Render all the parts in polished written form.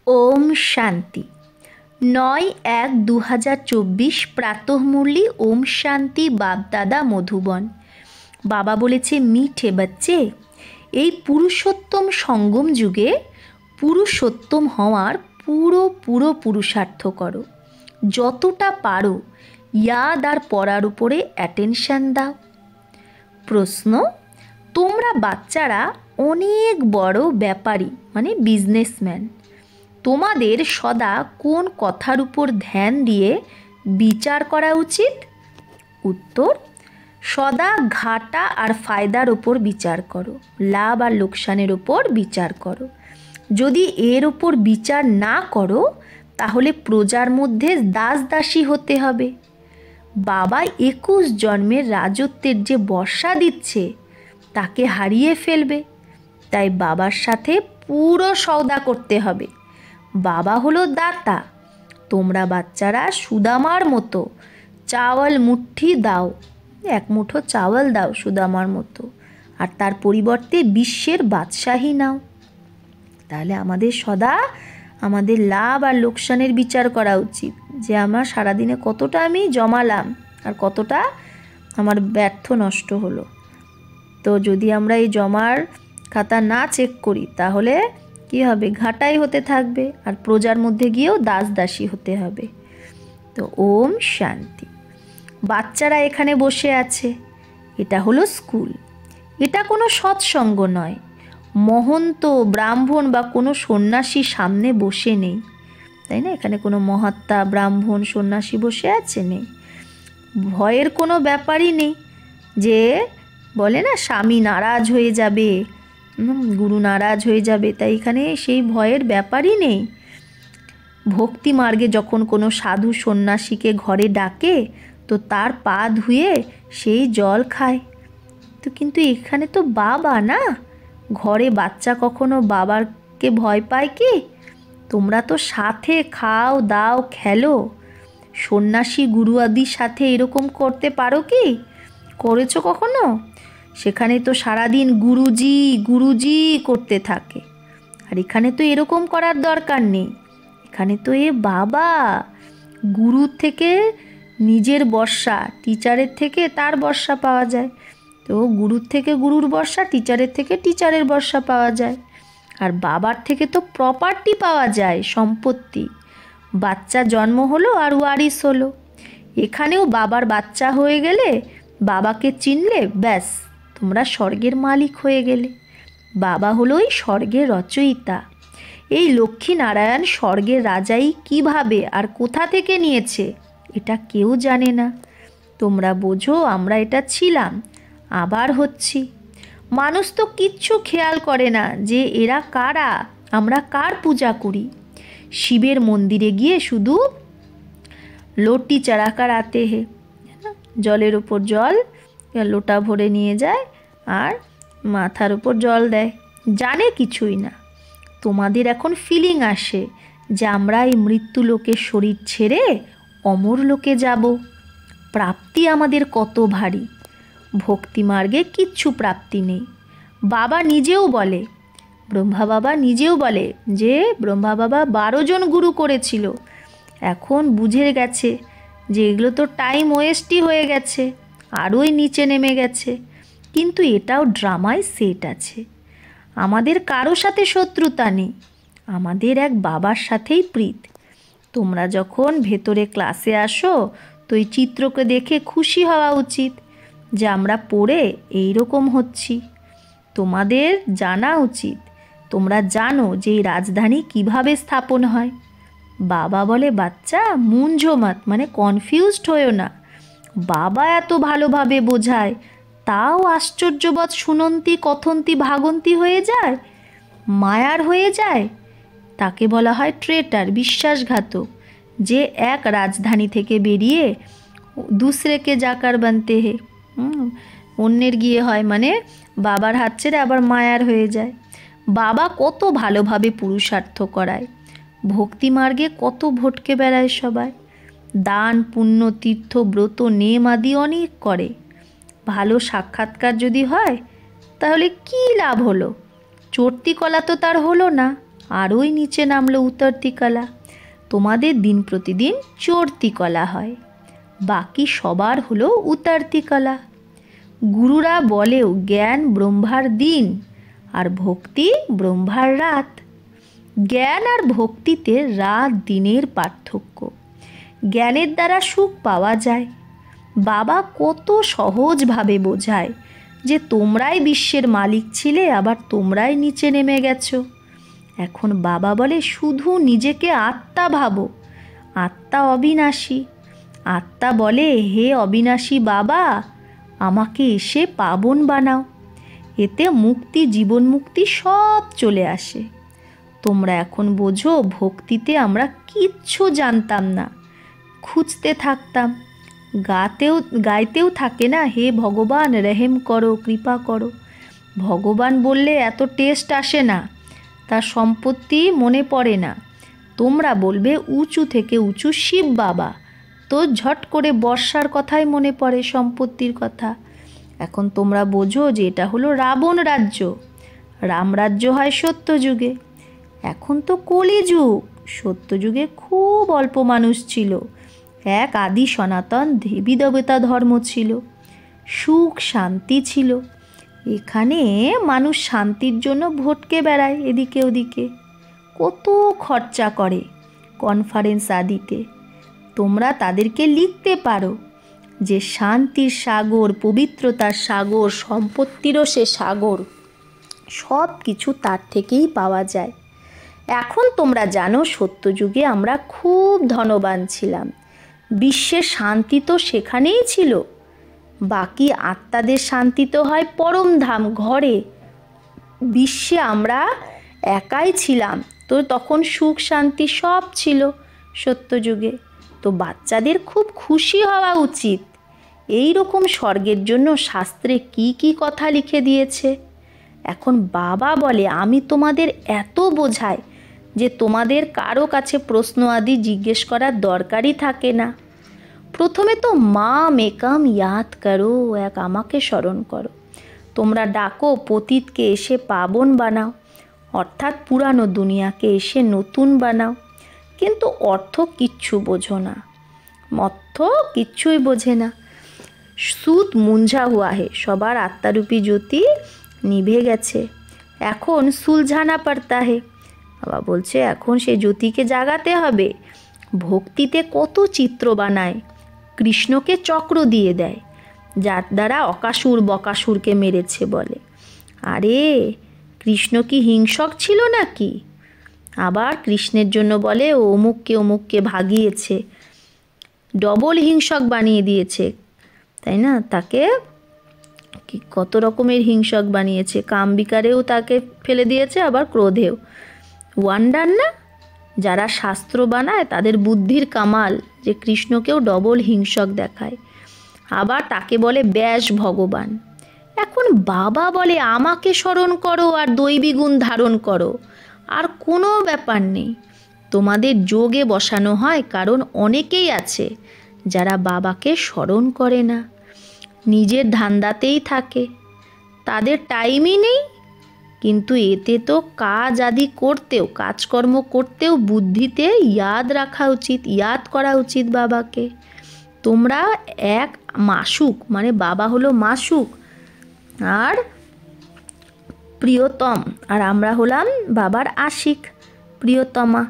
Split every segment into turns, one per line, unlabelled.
ওম শান্তি। ৯-১-২০২৪ প্রাতঃমুরলি ওম শান্তি বাপদাদা মধুবন। বাবা বলেছে, মিঠে বাচ্চে, এই পুরুষোত্তম সঙ্গম যুগে পুরুষোত্তম হওয়ার পুরো পুরুষার্থ করো। যতটা পারো ইয়াদ আর পড়ার উপরে অ্যাটেনশান দাও। প্রশ্ন, তোমরা বাচ্চারা অনেক বড় ব্যাপারী মানে বিজনেসম্যান। তোমাদের সদা কোন কথার উপর ধ্যান দিয়ে বিচার করা উচিত? উত্তর, সদা ঘাটা আর ফায়দার ওপর বিচার করো, লাভ আর লোকসানের ওপর বিচার করো। যদি এর ওপর বিচার না করো তাহলে প্রজার মধ্যে দাসদাসী হতে হবে। বাবা 21 জন্মের রাজত্বের যে বর্ষা দিচ্ছে তাকে হারিয়ে ফেলবে। তাই বাবার সাথে পুরো সওদা করতে হবে। বাবা হলো দাতা। তোমরা বাচ্চারা সুদামার মতো চাওয়াল মুঠি দাও, এক মুঠো চাওয়াল দাও সুদামার মতো, আর তার পরিবর্তে বিশ্বের বাদশাহী নাও। তাহলে আমাদের সদা আমাদের লাভ আর লোকসানের বিচার করা উচিত, যে আমার সারাদিনে কতটা আমি জমালাম আর কতটা আমার ব্যর্থ নষ্ট হলো। তো যদি আমরা এই জমার খাতা না চেক করি তাহলে কি হবে? ঘাটাই হতে থাকবে আর প্রজার মধ্যে গিয়েও দাসদাসী হতে হবে। তো ওম শান্তি। বাচ্চারা এখানে বসে আছে, এটা হলো স্কুল। এটা কোনো সৎসঙ্গ নয়। মহন্ত, ব্রাহ্মণ বা কোনো সন্ন্যাসী সামনে বসে নেই, তাই না? এখানে কোনো মহাত্মা, ব্রাহ্মণ, সন্ন্যাসী বসে আছে নেই। ভয়ের কোনো ব্যাপারই নেই যে বলে না স্বামী নারাজ হয়ে যাবে, গুরু নারাজ হয়ে যাবে, তাই এখানে সেই ভয়ের ব্যাপারই নেই। ভক্তি মার্গে যখন কোনো সাধু সন্ন্যাসীকে ঘরে ডাকে তো তার পা ধুয়ে সেই জল খায়। তো কিন্তু এখানে তো বাবা না, ঘরে বাচ্চা কখনো বাবাকে ভয় পায় কি? তোমরা তো সাথে খাও দাও খেলো। সন্ন্যাসী গুরু আদির সাথে এরকম করতে পারো কি? করেছো কখনো? সেখানে তো সারাদিন গুরুজি গুরুজি করতে থাকে। আর এখানে তো এরকম করার দরকার নেই। এখানে তো এ বাবা, গুরুর থেকে নিজের বর্ষা, টিচারের থেকে তার বর্ষা পাওয়া যায়। তো গুরুর থেকে গুরুর বর্ষা, টিচারের থেকে টিচারের বর্ষা পাওয়া যায়। আর বাবার থেকে তো প্রপার্টি পাওয়া যায়, সম্পত্তি। বাচ্চা জন্ম হলো আর ওয়ারিস হলো। এখানেও বাবার বাচ্চা হয়ে গেলে, বাবাকে চিনলে, ব্যাস তোমরা স্বর্গের মালিক হয়ে গেলে। বাবা হলো এই স্বর্গের রচয়িতা। এই লক্ষ্মীনারায়ণ স্বর্গের রাজাই কিভাবে আর কোথা থেকে নিয়েছে এটা কেউ জানে না। তোমরা বোঝো আমরা এটা ছিলাম, আবার হচ্ছি। মানুষ তো কিচ্ছু খেয়াল করে না যে এরা কারা, আমরা কার পূজা করি। শিবের মন্দিরে গিয়ে শুধু লোটি চড়াকার আতে হে, জলের ওপর জল লোটা ভরে নিয়ে যায় আর মাথার উপর জল দেয়, জানে কিছুই না। তোমাদের এখন ফিলিং আসে যে আমরা এই মৃত্যু লোকের শরীর ছেড়ে অমর লোকে যাব। প্রাপ্তি আমাদের কত ভারী। ভক্তি মার্গে কিচ্ছু প্রাপ্তি নেই। বাবা নিজেও বলে, ব্রহ্মা বাবা নিজেও বলে যে ব্রহ্মা বাবা 12 জন গুরু করেছিল। এখন বুঝে গেছে যে এগুলো তো টাইম ওয়েস্টই হয়ে গেছে, আরোই নিচে নেমে গেছে। কিন্তু এটাও ড্রামায় সেট আছে। আমাদের কারো সাথে শত্রুতা নেই, আমাদের এক বাবার সাথেই প্রীত। তোমরা যখন ভেতরে ক্লাসে আসো তো এই চিত্রকে দেখে খুশি হওয়া উচিত যে আমরা পড়ে এইরকম হচ্ছি। তোমাদের জানা উচিত, তোমরা জানো যে এই রাজধানী কিভাবে স্থাপন হয়। বাবা বলে, বাচ্চা মুঞ্ঝো মত, মানে কনফিউজড হয়েও না। বাবা এত ভালোভাবে বোঝায়, তাও আশ্চর্যবৎ শুনন্তি কথন্তি ভাগন্তি হয়ে যায়, মায়ার হয়ে যায়। তাকে বলা হয় ট্রেটার, বিশ্বাসঘাতক, যে এক রাজধানী থেকে বেরিয়ে দুসরেকে জাকার বানতে হে, অন্যের গিয়ে হয়, মানে বাবার হাত ছেড়ে আবার মায়ার হয়ে যায়। বাবা কত ভালোভাবে পুরুষার্থ করায়, ভক্তি মার্গে কত ভটকে বেড়ায় সবাই। দান পুণ্য তীর্থ ব্রত নেম আদি অনেক করে। ভালো সাক্ষাৎকার যদি হয় তাহলে কি লাভ হলো? চর্তি কলা তো তার হলো না, আরোই নিচে নামলো উতরতি কলা। তোমাদের দিন প্রতিদিন চড়তি কলা হয়, বাকি সবার হলো উতরতি কলা। গুরুরা বলেও জ্ঞান ব্রহ্মার দিন আর ভক্তি ব্রহ্মার রাত। জ্ঞান আর ভক্তিতে রাত দিনের পার্থক্য। জ্ঞানের দ্বারা সুখ পাওয়া যায়। বাবা কত সহজভাবে বোঝায় যে তোমরাই বিশ্বের মালিক ছিলে, আবার তোমরাই নিচে নেমে গেছো। এখন বাবা বলে শুধু নিজেকে আত্মা ভাবো, আত্মা অবিনাশী। আত্মা বলে হে অবিনাশী বাবা, আমাকে এসে পাবন বানাও। এতে মুক্তি, জীবন মুক্তি সব চলে আসে। তোমরা এখন বোঝো ভক্তিতে আমরা কিচ্ছু জানতাম না, খুঁজতে থাকতাম, গাইতেও থাকে না হে ভগবান রেহেম করো, কৃপা করো। ভগবান বললে এত টেস্ট আসে না, তার সম্পত্তি মনে পড়ে না। তোমরা বলবে উঁচু থেকে উঁচু শিব বাবা, তো ঝট করে বর্ষার কথাই মনে পড়ে, সম্পত্তির কথা। এখন তোমরা বোঝো যে এটা হলো রাবণ রাজ্য, রামরাজ্য হয় সত্যযুগে। এখন তো কলিযুগ, সত্যযুগে খুব অল্প মানুষ ছিল, এক আদি সনাতন দেবী দেবতা ধর্ম ছিল, সুখ শান্তি ছিল। এখানে মানুষ শান্তির জন্য ভটকে বেড়ায় এদিকে ওদিকে, কত খরচা করে কনফারেন্স আদিতে। তোমরা তাদেরকে লিখতে পারো যে শান্তির সাগর, পবিত্রতার সাগর, সম্পত্তিরও সে সাগর, সব কিছু তার থেকেই পাওয়া যায়। এখন তোমরা জানো সত্যযুগে আমরা খুব ধনবান ছিলাম, বিশ্বের শান্তি তো সেখানেই ছিল। বাকি আত্মাদের শান্তি তো হয় পরমধাম ঘরে। বিশ্বে আমরা একাই ছিলাম, তো তখন সুখ শান্তি সব ছিল সত্যযুগে। তো বাচ্চাদের খুব খুশি হওয়া উচিত। এই রকম স্বর্গের জন্য শাস্ত্রে কি কি কথা লিখে দিয়েছে। এখন বাবা বলে আমি তোমাদের এত বোঝাই যে তোমাদের কারো কাছে প্রশ্ন আদি জিজ্ঞেস করার দরকারই থাকে না। প্রথমে তো মাম একাম ইয়াদ করো, এক আমাকে স্মরণ করো। তোমরা ডাকো পতিতকে এসে পাবন বানাও, অর্থাৎ পুরানো দুনিয়াকে এসে নতুন বানাও। কিন্তু অর্থ কিচ্ছু বোঝো না, অর্থ কিচ্ছুই বোঝে না। সুত মুঞ্ঝা হুয়া হে, সবার আত্মারূপী জ্যোতি নিভে গেছে, এখন সুলঝানা পড়তা হে। বাবা বলছে এখন সেই জ্যোতিকে জাগাতে হবে। ভক্তিতে কত চিত্র বানায়, কৃষ্ণকে চক্র দিয়ে দেয়, যার দ্বারা অকাসুর বকাসুরকে মেরেছে বলে। আরে কৃষ্ণ কি হিংসক ছিল নাকি? আবার কৃষ্ণের জন্য বলে অমুককে ভাগিয়েছে, ডবল হিংসক বানিয়ে দিয়েছে, তাই না? তাকে কত রকমের হিংসক বানিয়েছে, কামবিকারেও তাকে ফেলে দিয়েছে, আবার ক্রোধেও। ওয়ান্ডার না? যারা শাস্ত্র বানায় তাদের বুদ্ধির কামাল যে কৃষ্ণকেও ডবল হিংসক দেখায়। আবার তাকে বলে ব্যাস ভগবান। এখন বাবা বলে আমাকে স্মরণ করো আর দৈবী গুণ ধারণ করো, আর কোনো ব্যাপার নেই। তোমাদের যোগে বসানো হয়, কারণ অনেকেই আছে যারা বাবাকে স্মরণ করে না, নিজের ধান্দাতেই থাকে, তাদের টাইমই নেই। কিন্তু এতে তো কাজ আদি করতেও, কাজকর্ম করতেও বুদ্ধিতে ইয়াদ রাখা উচিত, ইয়াদ করা উচিত বাবাকে। তোমরা এক মাসুক, মানে বাবা হলো মাসুক আর প্রিয়তম, আর আমরা হলাম বাবার আশিক, প্রিয়তমা।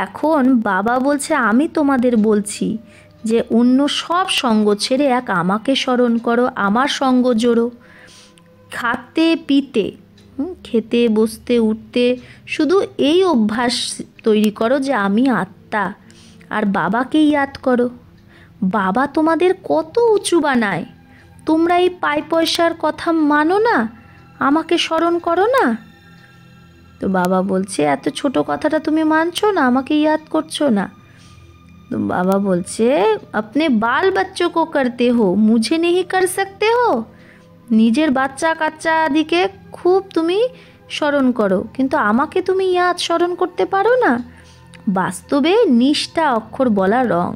এখন বাবা বলছে আমি তোমাদের বলছি যে অন্য সব সঙ্গ ছেড়ে এক আমাকে স্মরণ করো, আমার সঙ্গ জোড়ো। খাতে পিতে, খেতে বসতে উঠতে শুধু এই অভ্যাস তৈরি করো যে আমি আত্মা, আর বাবাকে ইয়াদ করো। বাবা তোমাদের কত উঁচু বানায়, তোমরা এই পাই পয়সার কথা মানো না, আমাকে স্মরণ করো না। তো বাবা বলছে এত ছোট কথাটা তুমি মানছো না, আমাকে ইয়াদ করছো না। তো বাবা বলছে আপনি বাল বাচ্চো কো করতে হো, মুঝে নেহি কর সকতে হো। নিজের বাচ্চা কাচ্চা আদিকে খুব তুমি স্মরণ করো, কিন্তু আমাকে তুমি ইয়াদ স্মরণ করতে পারো না। বাস্তবে নিষ্ঠা অক্ষর বলা রং,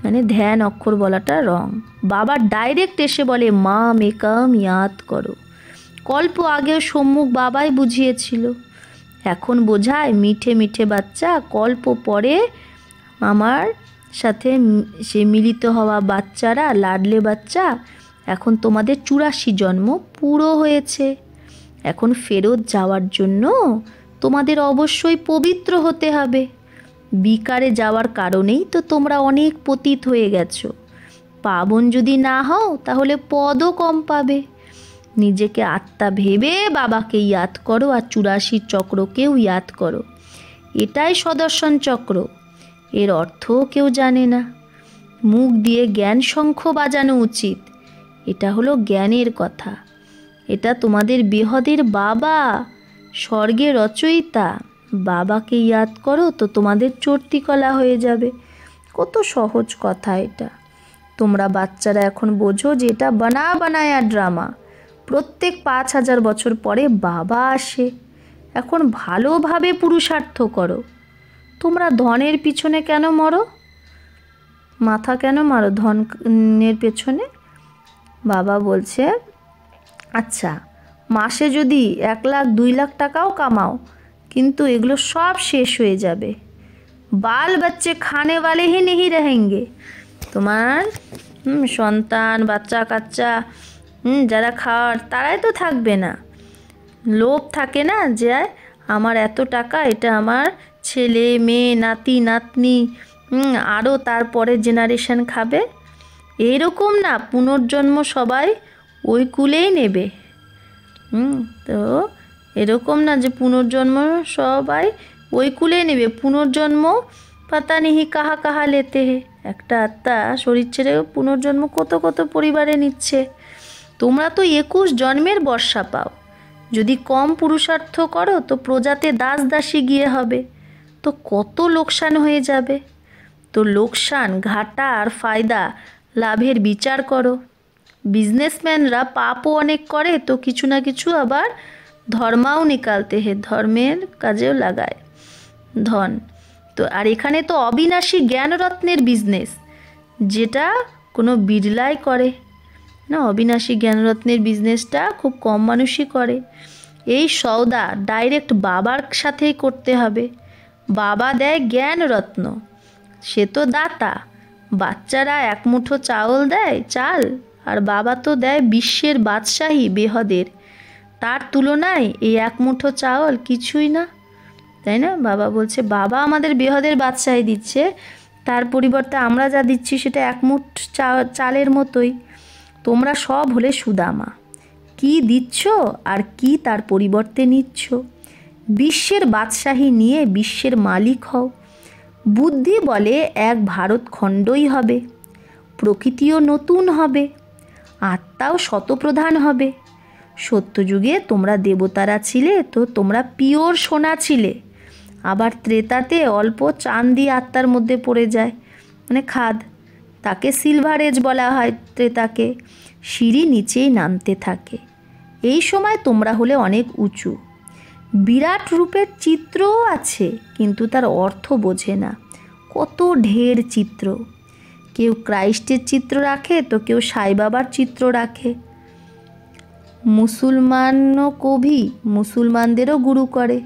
মানে ধ্যান অক্ষর বলাটা রং। বাবা ডাইরেক্ট এসে বলে মাম একাম ইয়াদ করো। কল্প আগেও সম্মুখ বাবাই বুঝিয়েছিল। এখন বোঝায় মিঠে মিঠে বাচ্চা, কল্প পরে আমার সাথে সে মিলিত হওয়া বাচ্চারা, লাডলে বাচ্চা, এখন তোমাদের 84 জন্ম পুরো হয়েছে। এখন ফেরত যাওয়ার জন্য তোমাদের অবশ্যই পবিত্র হতে হবে। বিকারে যাওয়ার কারণেই তো তোমরা অনেক পতিত হয়ে গেছো। পাবন যদি না হও তাহলে পদও কম পাবে। নিজেকে আত্মা ভেবে বাবাকে ইয়াদ করো আর 84 চক্রকেও ইয়াদ করো। এটাই সদর্শন চক্র। এর অর্থ কেউ জানে না। মুখ দিয়ে জ্ঞান শঙ্খ বাজানো উচিত। এটা হলো জ্ঞানের কথা। এটা তোমাদের বেহদের বাবা, স্বর্গের রচয়িতা। বাবাকে ইয়াদ করো তো তোমাদের চর্তিকলা হয়ে যাবে। কত সহজ কথা এটা। তোমরা বাচ্চারা এখন বোঝো যে এটা বানায়া ড্রামা। প্রত্যেক 5000 বছর পরে বাবা আসে। এখন ভালোভাবে পুরুষার্থ করো। তোমরা ধনের পিছনে কেন মরো? মাথা কেন মারো ধনের পেছনে? বাবা বলছে, আচ্ছা মাসে যদি 1 লাখ 2 লাখ টাকাও কামাও, কিন্তু এগুলো সব শেষ হয়ে যাবে। বাল বাচ্চে খানে वाले ही नहीं रहेंगे। তোমার সন্তান, বাচ্চা কাচ্চা যারা খাওয়ার তারাই তো থাকবে না। লোভ থাকে না যে আমার এত টাকা, এটা আমার ছেলে মেয়ে নাতি নাতনি আরও তারপরে জেনারেশন খাবে। এরকম না, পুনর্জন্ম সবাই ওই কুলেই নেবে। তো এরকম না যে পুনর্জন্ম সবাই ওই কুলেই নেবে। পুনর্জন্ম পাতা নেহি কাহা কাহা লেতে হে। একটা আত্মা শরীর ছেড়ে পুনর্জন্ম কত কত পরিবারে নিচ্ছে। তোমরা তো 21 জন্মের বর্ষা পাও। যদি কম পুরুষার্থ করো তো প্রজাতে দাস দাসী গিয়ে হবে, তো কত লোকসান হয়ে যাবে। তো লোকসান, ঘাটা আর ফায়দা, লাভের বিচার করো। বিজনেসম্যানরা পাপও অনেক করে, তো কিছু না কিছু আবার ধর্মাও নিকালতে হে, ধর্মের কাজেও লাগায় ধন। তো আর এখানে তো অবিনাশী জ্ঞানরত্নের বিজনেস, যেটা কোনো বিড়লাই করে না। অবিনাশী জ্ঞানরত্নের বিজনেসটা খুব কম মানুষই করে। এই সওদা ডাইরেক্ট বাবার সাথেই করতে হবে। বাবা দেয় জ্ঞানরত্ন, সে তো দাতা। বাচ্চারা 1 মুঠো চাল দেয়, আর বাবা তো দেয় বিশ্বের বাদশাহী বেহদের। তার তুলনায় এই 1 মুঠো চাল কিছুই না, তাই না? বাবা বলছে বাবা আমাদের বেহদের বাদশাহী দিচ্ছে, তার পরিবর্তে আমরা যা দিচ্ছি সেটা 1 মুঠ চালের মতোই। তোমরা সব হলে সুদামা। কি দিচ্ছ আর কি তার পরিবর্তে নিচ্ছ? বিশ্বের বাদশাহী নিয়ে বিশ্বের মালিক হও। বুদ্ধি বলে এক ভারতখণ্ডই হবে, প্রকৃতিও নতুন হবে, আত্মাও শতপ্রধান হবে। সত্যযুগে তোমরা দেবতারা ছিলে, তো তোমরা পিওর সোনা ছিলে। আবার ত্রেতাতে অল্প চাঁদি আত্মার মধ্যে পড়ে যায়, মানে খাদ, তাকে সিলভার এজ বলা হয়। ত্রেতাকে সিঁড়ি নিচেই নামতে থাকে। এই সময় তোমরা হলে অনেক উঁচু। বিরাট রূপের চিত্রও আছে, কিন্তু তার অর্থ বোঝে না। কত ঢের চিত্র। কেউ ক্রাইস্টের চিত্র রাখে, তো কেউ সাই বাবার চিত্র রাখে। মুসলমানও কবি মুসলমানদেরও গুরু করে,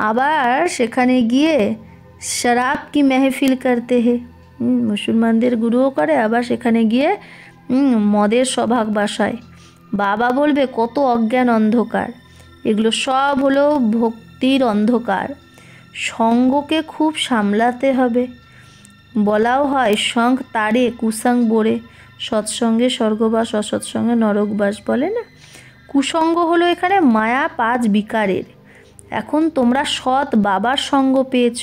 আবার সেখানে গিয়ে শরাব কি মেহফিল করতে হে। মুসলমানদের গুরুও করে, আবার সেখানে গিয়ে মদের সভাগ বাসায়। বাবা বলবে কত অজ্ঞান অন্ধকার। এগুলো সব হলো ভক্তির অন্ধকার। সঙ্গকে খুব সামলাতে হবে। বলাও হয় সঙ্গ তারে কুসঙ্গ বোরে, সৎসঙ্গে স্বর্গবাস অসৎসঙ্গে নরকবাস, বলে না? কুসঙ্গ হলো এখানে মায়া 5 বিকারের। এখন তোমরা সৎ বাবার সঙ্গ পেয়েছ,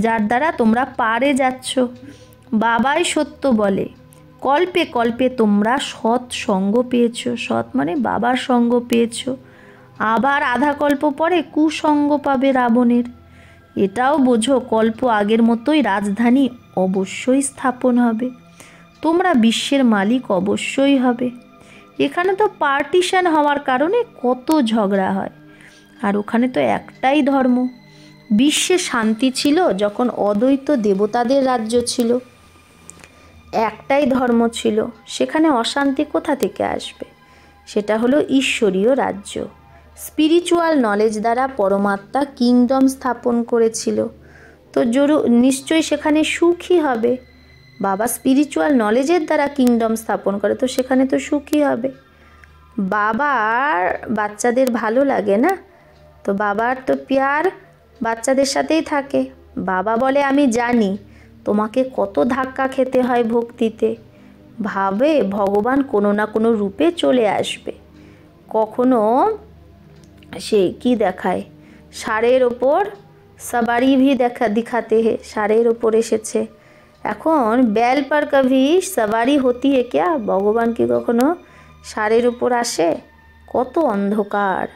যার দ্বারা তোমরা পারে যাচ্ছ। বাবাই সত্য বলে। কল্পে কল্পে তোমরা সৎ সঙ্গ পেয়েছ, সৎ মানে বাবার সঙ্গ পেয়েছ। আবার আধা কল্প পরে কুসঙ্গ পাবে রাবণের। এটাও বোঝো, কল্প আগের মতোই রাজধানী অবশ্যই স্থাপন হবে। তোমরা বিশ্বের মালিক অবশ্যই হবে। এখানে তো পার্টিশন হওয়ার কারণে কত ঝগড়া হয়, আর ওখানে তো একটাই ধর্ম। বিশ্বে শান্তি ছিল যখন অদ্বৈত দেবতাদের রাজ্য ছিল, একটাই ধর্ম ছিল। সেখানে অশান্তি কোথা থেকে আসবে? সেটা হলো ঈশ্বরীয় রাজ্য। স্পিরিচুয়াল নলেজ দ্বারা পরমাত্মা কিংডম স্থাপন করেছিল, তো নিশ্চয়ই সেখানে সুখী হবে। বাবা স্পিরিচুয়াল নলেজের দ্বারা কিংডম স্থাপন করে, তো সেখানে তো সুখী হবে। বাবার বাচ্চাদের ভালো লাগে না, তো বাবার তো প্যার বাচ্চাদের সাথেই থাকে। বাবা বলে আমি জানি তোমাকে কত ধাক্কা খেতে হয় ভক্তিতে, ভাবে ভগবান কোনো না কোনো রূপে চলে আসবে। কখনো সে কি দেখায়, ষাঁড়ের ওপর সবারি ভি দিখাতে হে, ষাঁড়ের ওপর এসেছে। এখন বেল পর কভি সবারি হতি হে ক্যা? ভগবান কি কখনো ষাঁড়ের উপর আসে? কত অন্ধকার,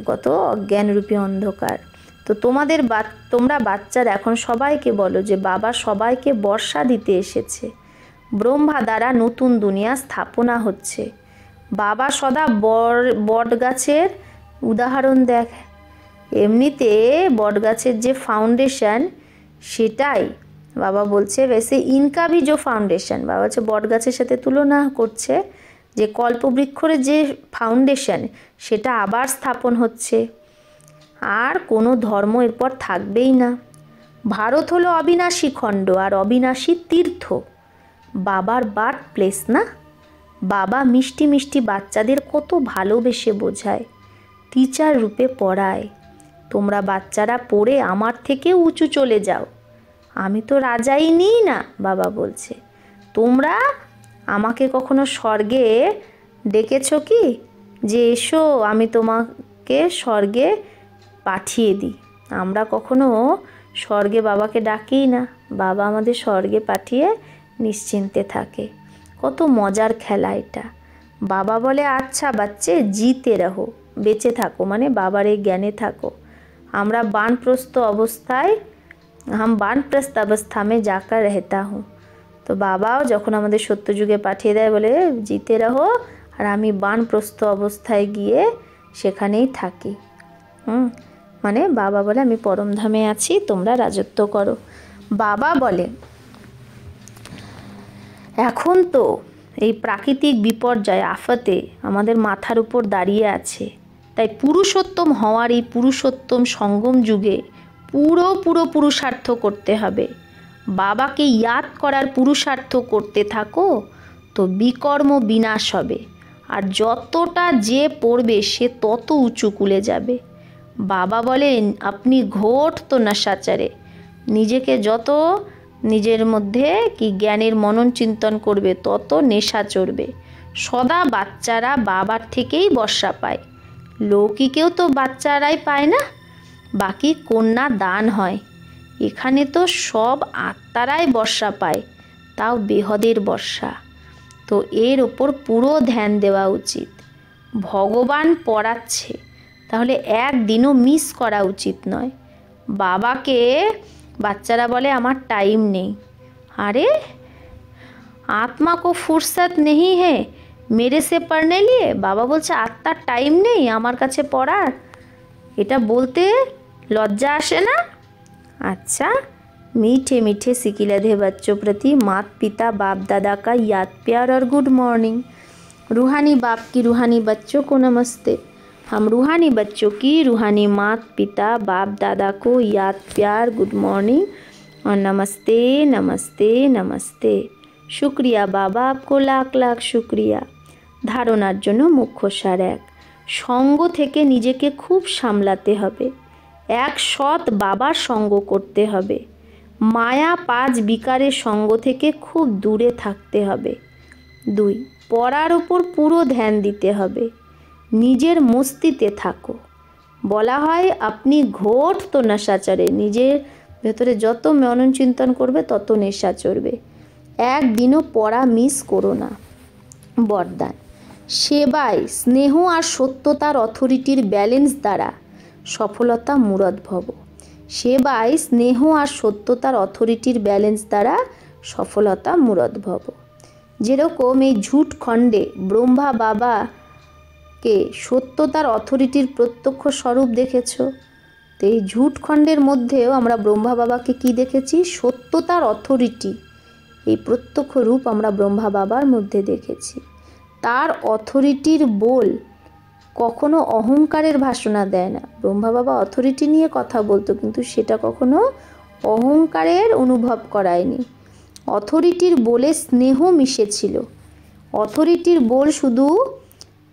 কত অজ্ঞানরূপী অন্ধকার। তো তোমরা বাচ্চারা এখন সবাইকে বলো যে বাবা সবাইকে বর্ষা দিতে এসেছে, ব্রহ্মা দ্বারা নতুন দুনিয়া স্থাপনা হচ্ছে। বাবা সদা বট গাছের উদাহরণ দেখ। এমনিতে বট গাছের যে ফাউন্ডেশন সেটাই বাবা বলছে, वैसे इनका भी जो फाउंडेशन, বাবা হচ্ছে বট গাছের সাথে তুলনা করছে যে কল্পবৃক্ষের যে ফাউন্ডেশন সেটা আবার স্থাপন হচ্ছে, আর কোনো ধর্ম এরপর থাকবেই না। ভারত হলো অবিনাশী খণ্ড আর অবিনাশী তীর্থ, বাবার বার্থ প্লেস না। বাবা মিষ্টি মিষ্টি বাচ্চাদের কত ভালোবেসে বোঝায়, টিচার রূপে পড়ায়। তোমরা বাচ্চারা পড়ে আমার থেকে উঁচু চলে যাও, আমি তো রাজাই নিই না, বাবা বলছে। তোমরা আমাকে কখনো স্বর্গে ডেকেছো কি যে এসো আমি তোমাকে স্বর্গে পাঠিয়ে দিই? আমরা কখনো স্বর্গে বাবাকে ডাকি না, বাবা আমাদের স্বর্গে পাঠিয়ে নিশ্চিন্তে থাকে। কত মজার খেলা এটা। বাবা বলে আচ্ছা বাচ্চে জিতে রহো, বেঁচে থাকো, মানে বাবার এই জ্ঞানে থাকো। আমরা বানপ্রস্থ অবস্থায় हम वानप्रस्थ अवस्था में जाकर रहता हूँ। তো বাবাও যখন আমাদের সত্যযুগে পাঠিয়ে দেয় বলে জিতে রহো, আর আমি বানপ্রস্থ অবস্থায় গিয়ে সেখানেই থাকি। মানে বাবা বলে আমি পরমধামে আছি, তোমরা রাজত্ব করো। বাবা বলে এখন তো এই প্রাকৃতিক বিপর্যয় আফতে আমাদের মাথার উপর দাঁড়িয়ে আছে, তাই পুরুষোত্তম হওয়ার এই পুরুষোত্তম সঙ্গম যুগে পুরো পুরুষার্থ করতে হবে। বাবাকে ইয়াদ করার পুরুষার্থ করতে থাকো, তো বিকর্ম বিনাশ হবে, আর যতটা যে পড়বে সে তত উঁচু কুলে যাবে। বাবা বলেন আপনি ঘোট তো নশাচারে, নিজেকে যত নিজের মধ্যে কি জ্ঞানের মনন চিন্তন করবে তত নেশা চড়বে। সদা বাচ্চারা বাবার থেকেই বর্ষা পায়, লৌকিকেও তো বাচ্চারাই পায় না, বাকি কন্যা দান হয়। এখানে তো সব আত্মারাই বর্ষা পায়, তাও বেহদের বর্ষা। তো এর ওপর পুরো ধ্যান দেওয়া উচিত। ভগবান পড়াচ্ছে, তাহলে একদিনও মিস করা উচিত নয়। বাবাকে বাচ্চারা বলে আমার টাইম নেই, আরে আত্মা কো ফুরসত নেই হে মেরে সে পড়নে লিয়ে। বাবা বলছে আত্মার টাইম নেই আমার কাছে পড়ার, এটা বলতে লজ্জা আসে না? अच्छा, मीठे मीठे सिकिलधे बच्चों प्रति माता पिता बाप दादा का याद प्यार और गुड मॉर्निंग। रूहानी बाप की रूहानी बच्चों को नमस्ते। हम रूहानी बच्चों की रूहानी माता पिता बाप दादा को याद प्यार गुड मॉर्निंग और नमस्ते नमस्ते नमस्ते। शुक्रिया बाबा, आपको लाख लाख शुक्रिया। धारणार जन्य मुख्य सार एक, संग থেকে নিজেকে খুব সামলাতে হবে। এক সৎ বাবার সঙ্গ করতে হবে। মায়া পাঁচ বিকারের সঙ্গ থেকে খুব দূরে থাকতে হবে। 2, পড়ার উপর পুরো ধ্যান দিতে হবে। নিজের মস্তিতে থাকো। বলা হয় আপনি ঘোট তো নেশাচরে, নিজের ভেতরে যত মনন চিন্তন করবে তত নেশা চড়বে। একদিনও পড়া মিস করো না। বরদান, সেবায় স্নেহ আর সত্যতার অথরিটির ব্যালেন্স দ্বারা সফলতা মূরত ভব। সেবায় স্নেহ আর সত্যতার অথরিটির ব্যালেন্স দ্বারা সফলতা মূরত ভব। যেরকম এই ঝুট খণ্ডে ব্রহ্মা বাবাকে সত্যতার অথরিটির প্রত্যক্ষ স্বরূপ দেখেছ, তো এই ঝুট খণ্ডের মধ্যেও আমরা ব্রহ্মা বাবাকে কি দেখেছি? সত্যতার অথরিটি, এই প্রত্যক্ষ রূপ আমরা ব্রহ্মা বাবার মধ্যে দেখেছি। তার অথরিটির বল কখনো অহংকারের ভাষণা দেয় না। ব্রহ্মা বাবা অথরিটি নিয়ে কথা বলতো, কিন্তু সেটা কখনো অহংকারের অনুভব করায়নি। অথরিটির বলে স্নেহ মিশেছিল। অথরিটির বল শুধু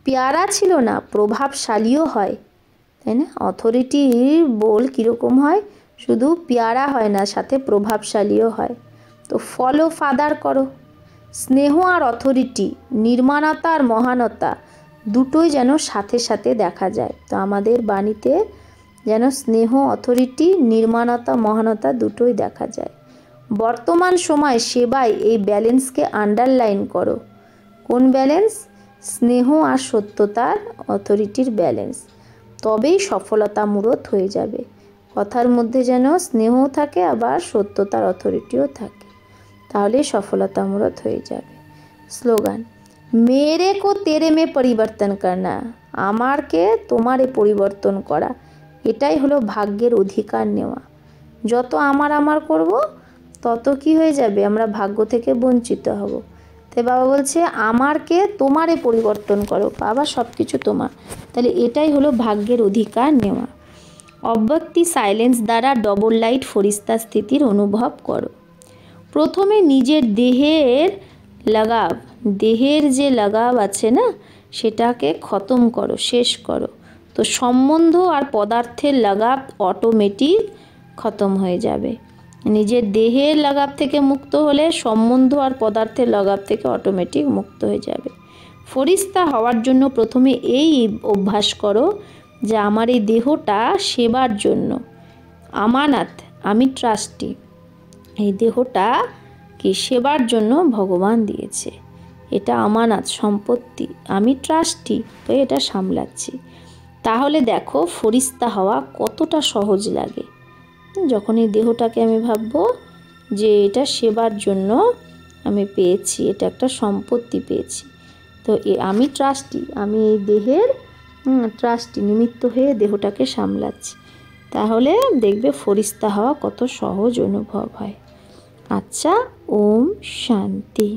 পেয়ারা ছিল না, প্রভাবশালীও হয়, তাই না? অথরিটির বল কীরকম হয়? শুধু পেয়ারা হয় না, সাথে প্রভাবশালীও হয়। তো ফলো ফাদার করো। স্নেহ আর অথরিটি, নির্মাণতা আর মহানতা দুটোই যেন সাথে সাথে দেখা যায়। তো আমাদের বাণীতে যেন স্নেহ, অথরিটি, নির্মাণতা, মহানতা দুটোই দেখা যায়। বর্তমান সময় সেবায় এই ব্যালেন্সকে আন্ডারলাইন করো। কোন ব্যালেন্স? স্নেহ আর সত্যতার, অথরিটির ব্যালেন্স। তবেই সফলতা মূরত হয়ে যাবে। কথার মধ্যে যেন স্নেহও থাকে, আবার সত্যতার, অথরিটিও থাকে, তাহলে সফলতা মূরত হয়ে যাবে। স্লোগান, মেরে কো তেরে মে পরিবর্তন করনা, আমারকে তোমারে পরিবর্তন করা, এটাই হলো ভাগ্যের অধিকার নেওয়া। যত আমার আমার করব, তত কি হয়ে যাবে? আমরা ভাগ্য থেকে বঞ্চিত হব। তাই বাবা বলছে আমারকে তোমারে পরিবর্তন করো, বাবা সব কিছু তোমার। তাহলে এটাই হলো ভাগ্যের অধিকার নেওয়া। অব্যক্তি সাইলেন্স দ্বারা ডবল লাইট ফরিস্তা স্থিতির অনুভব করো। প্রথমে নিজের দেহের লাগাব, দেহের যে লাগাব আছে না, সেটাকে খতম করো, শেষ করো। তো সম্বন্ধ আর পদার্থের লাগাব অটোমেটিক খতম হয়ে যাবে। নিজের দেহের লাগাব থেকে মুক্ত হলে সম্বন্ধ আর পদার্থের লাগাব থেকে অটোমেটিক মুক্ত হয়ে যাবে। ফরিস্তা হওয়ার জন্য প্রথমে এই অভ্যাস করো যে আমার এই দেহটা সেবার জন্য আমানত, আমি ট্রাস্টি। এই দেহটা কি সেবার জন্য ভগবান দিয়েছে, এটা আমানত, সম্পত্তি, আমি ট্রাস্টি, তো এটা সামলাচ্ছি। তাহলে দেখো ফরিস্তা হওয়া কতটা সহজ লাগে। যখন এই দেহটাকে আমি ভাববো যে এটা সেবার জন্য আমি পেয়েছি, এটা একটা সম্পত্তি পেয়েছি, তো আমি ট্রাস্টি, আমি এই দেহের ট্রাস্টি, নিমিত্ত হয়ে দেহটাকে সামলাচ্ছি, তাহলে দেখবে ফরিস্তা হওয়া কত সহজ অনুভব হয়। আচ্ছা, ওম শান্তি।